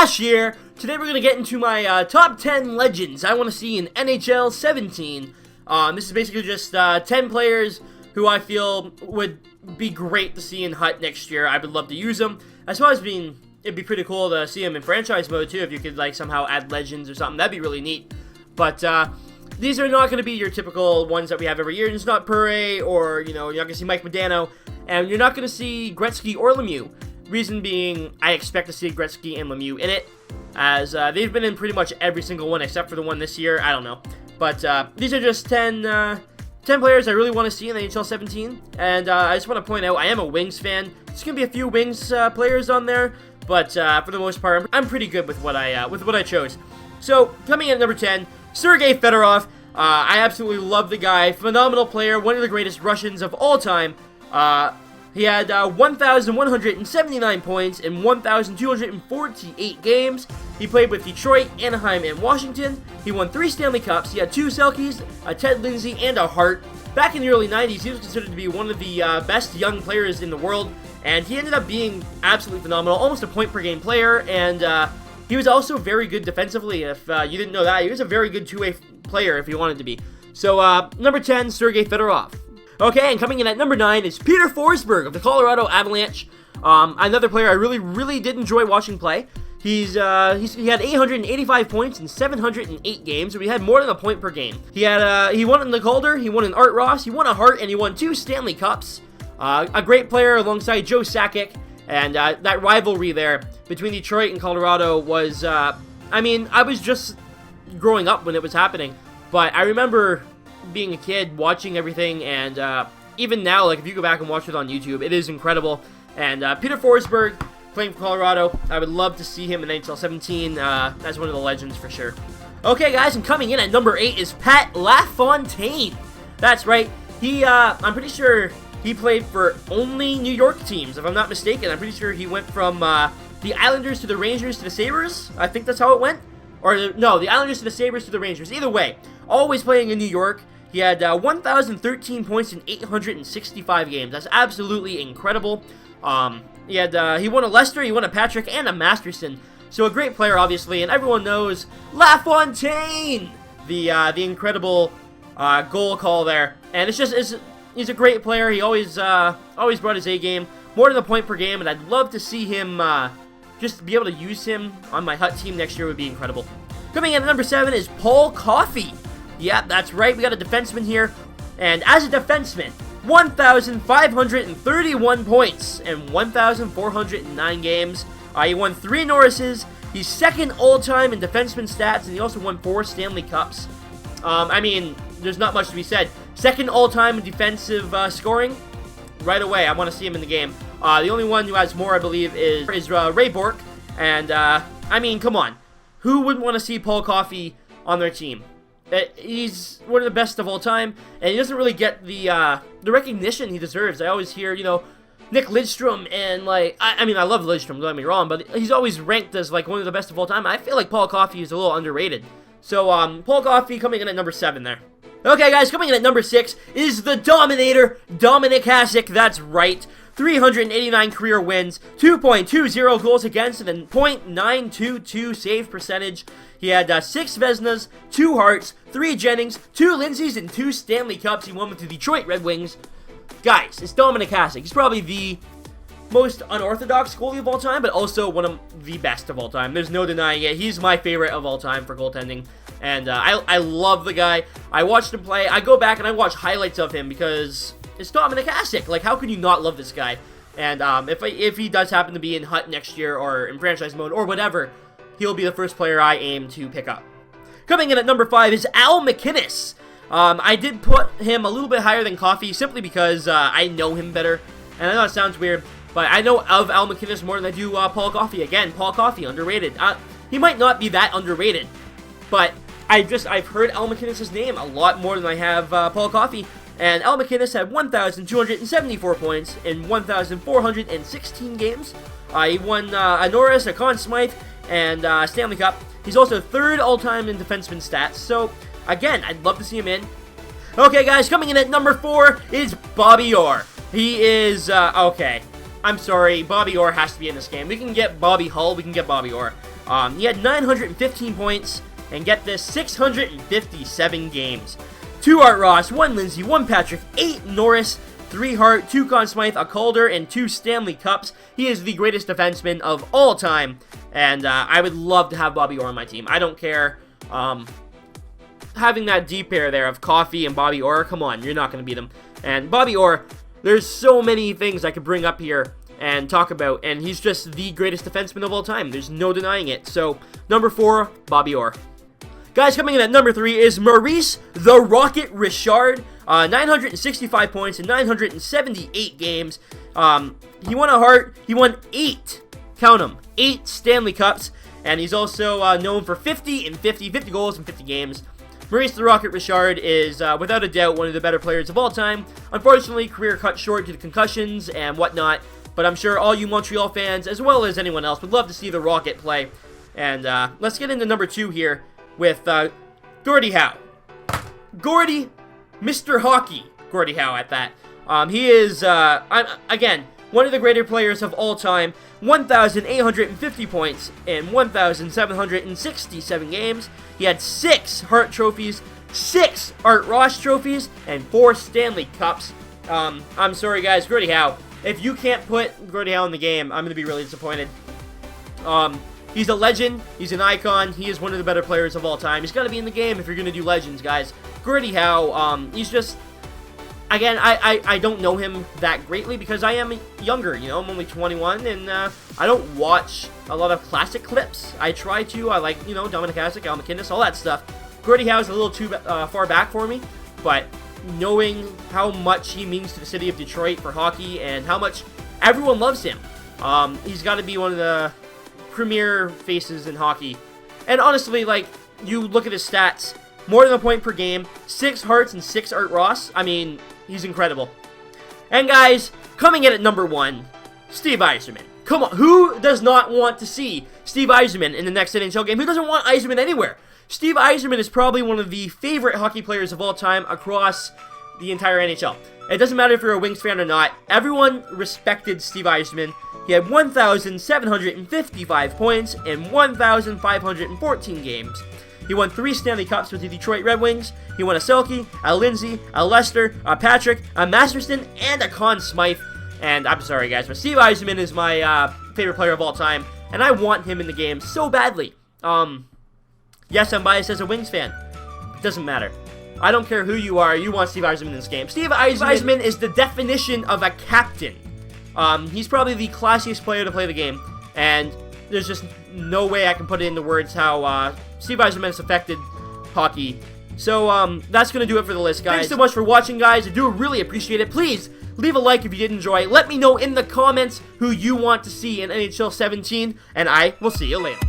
last year. Today we're going to get into my top 10 legends I want to see in NHL 17. This is basically just 10 players who I feel would be great to see in HUT next year. I would love to use them. As well as it'd be pretty cool to see them in franchise mode too, if you could like somehow add legends or something. That'd be really neat. But these are not going to be your typical ones that we have every year. It's not Purre, or you're not going to see Mike Modano, and you're not going to see Gretzky or Lemieux. Reason being, I expect to see Gretzky and Lemieux in it, as they've been in pretty much every single one except for the one this year. I don't know. But these are just 10 players I really want to see in the NHL 17. And I just want to point out, I am a Wings fan. There's going to be a few Wings players on there, but for the most part, I'm pretty good with what I chose. So, coming in at number 10, Sergei Fedorov. I absolutely love the guy. Phenomenal player, one of the greatest Russians of all time. He had 1,179 points in 1,248 games. He played with Detroit, Anaheim, and Washington. He won 3 Stanley Cups. He had 2 Selkies, a Ted Lindsay, and a Hart. Back in the early 90s, he was considered to be one of the best young players in the world, and he ended up being absolutely phenomenal, almost a point-per-game player, and he was also very good defensively. If you didn't know that, he was a very good two-way player if he wanted to be. So, number 10, Sergei Fedorov. Okay, and coming in at number 9 is Peter Forsberg of the Colorado Avalanche. Another player I really did enjoy watching play. He had 885 points in 708 games, so he had more than a point per game. He won in the Calder, he won in Art Ross, he won a Hart, and he won 2 Stanley Cups. A great player alongside Joe Sakic, and that rivalry there between Detroit and Colorado was, I was just growing up when it was happening, but I remember being a kid watching everything, and even now, like if you go back and watch it on YouTube, it is incredible. And Peter Forsberg playing for Colorado, I would love to see him in NHL 17 as one of the legends for sure. Okay guys, and coming in at number 8 is Pat Lafontaine. That's right, I'm pretty sure he played for only New York teams, if I'm not mistaken. I'm pretty sure he went from the Islanders to the Rangers to the Sabres. I think that's how it went. Or no, the Islanders to the Sabres to the Rangers. Either way, always playing in New York. He had 1,013 points in 865 games. That's absolutely incredible. He won a Lester, he won a Patrick, and a Masterson. So a great player, obviously, and everyone knows LaFontaine, the incredible goal call there. And he's a great player. He always brought his A game, more than a point per game, and I'd love to see him just be able to use him on my HUT team next year. Would be incredible. Coming in at number 7 is Paul Coffey. Yeah, that's right, we got a defenseman here. And as a defenseman, 1,531 points in 1,409 games. He won 3 Norrises. He's second all-time in defenseman stats, and he also won 4 Stanley Cups. There's not much to be said. Second all-time in defensive scoring. Right away, I want to see him in the game. The only one who has more, I believe, is Ray Bourque. And, come on. Who wouldn't want to see Paul Coffey on their team? He's one of the best of all time, and he doesn't really get the recognition he deserves. I always hear, Nick Lidstrom, and I love Lidstrom, don't get me wrong, but he's always ranked as like one of the best of all time. I feel like Paul Coffey is a little underrated. So, Paul Coffey coming in at number 7 there. Okay, guys, coming in at number 6 is the Dominator, Dominik Hasek. That's right. 389 career wins, 2.20 goals against, and a .922 save percentage. He had 6 Vezinas, 2 Harts, 3 Jennings, 2 Lindsays, and 2 Stanley Cups. He won with the Detroit Red Wings. Guys, it's Dominik Hasek. He's probably the most unorthodox goalie of all time, but also one of the best of all time. There's no denying it. He's my favorite of all time for goaltending, and I love the guy. I watched him play. I go back and I watch highlights of him because it's Dominik Hasek. Like, how can you not love this guy? And if he does happen to be in HUT next year or in franchise mode or whatever, he'll be the first player I aim to pick up. Coming in at number 5 is Al Mcginnis. I did put him a little bit higher than Coffey simply because I know him better. And I know it sounds weird, but I know of Al Mcginnis more than I do Paul Coffey. Again, Paul Coffey, underrated. He might not be that underrated, but I've heard Al McGinnis' name a lot more than I have Paul Coffey. And Al McGinnis had 1,274 points in 1,416 games. He won a Norris, a Conn Smythe, and Stanley Cup. He's also 3rd all-time in defenseman stats. So, again, I'd love to see him in. Okay, guys, coming in at number 4 is Bobby Orr. He is, okay. I'm sorry, Bobby Orr has to be in this game. We can get Bobby Hull, we can get Bobby Orr. He had 915 points, and get this, 657 games. 2 Art Ross, 1 Lindsay, 1 Patrick, 8 Norris, 3 Hart, 2 Conn Smythe, a Calder, and 2 Stanley Cups. He is the greatest defenseman of all time, and I would love to have Bobby Orr on my team. I don't care. Having that deep pair there of Coffey and Bobby Orr, come on, you're not going to beat him. And Bobby Orr, there's so many things I could bring up here and talk about, and he's just the greatest defenseman of all time. There's no denying it. So, number 4, Bobby Orr. Guys, coming in at number 3 is Maurice the Rocket Richard. 965 points in 978 games. He won a Hart. He won 8, count them, 8 Stanley Cups. And he's also known for 50 and 50 goals in 50 games. Maurice the Rocket Richard is, without a doubt, one of the better players of all time. Unfortunately, career cut short due to concussions and whatnot. But I'm sure all you Montreal fans, as well as anyone else, would love to see the Rocket play. And let's get into number 2 here with Gordie Howe. Gordie, Mr. Hockey, Gordie Howe at that. He is, again, one of the greater players of all time. 1,850 points in 1,767 games. He had 6 Hart trophies, 6 Art Ross trophies, and 4 Stanley Cups. I'm sorry, guys, Gordie Howe. If you can't put Gordie Howe in the game, I'm going to be really disappointed. He's a legend. He's an icon. He is one of the better players of all time. He's got to be in the game if you're going to do legends, guys. Gordie Howe, he's just... Again, I don't know him that greatly because I am younger, you know, I'm only 21, and I don't watch a lot of classic clips. I try to, I like, you know, Dominik Hasek, Al Mcginnis, all that stuff. Gordie Howe is a little too far back for me, but knowing how much he means to the city of Detroit for hockey and how much everyone loves him, he's got to be one of the premier faces in hockey. And honestly, like, you look at his stats, more than a point per game, 6 Harts and 6 Art Ross. I mean, he's incredible. And guys, coming in at number 1, Steve Yzerman. Come on, who does not want to see Steve Yzerman in the next NHL game? Who doesn't want Yzerman anywhere? Steve Yzerman is probably one of the favorite hockey players of all time across the entire NHL. It doesn't matter if you're a Wings fan or not. Everyone respected Steve Yzerman. He had 1,755 points in 1,514 games. He won 3 Stanley Cups with the Detroit Red Wings. He won a Selke, a Lindsay, a Lester, a Patrick, a Masterton, and a Conn Smythe. And I'm sorry, guys, but Steve Yzerman is my favorite player of all time, and I want him in the game so badly. Yes, I'm biased as a Wings fan. It doesn't matter. I don't care who you are, you want Steve Yzerman in this game. Steve Yzerman is the definition of a captain. He's probably the classiest player to play the game, and there's just no way I can put it into words how Steve Yzerman has affected hockey. So, that's going to do it for the list, guys. Thanks so much for watching, guys. I do really appreciate it. Please, leave a like if you did enjoy. Let me know in the comments who you want to see in NHL 17, and I will see you later.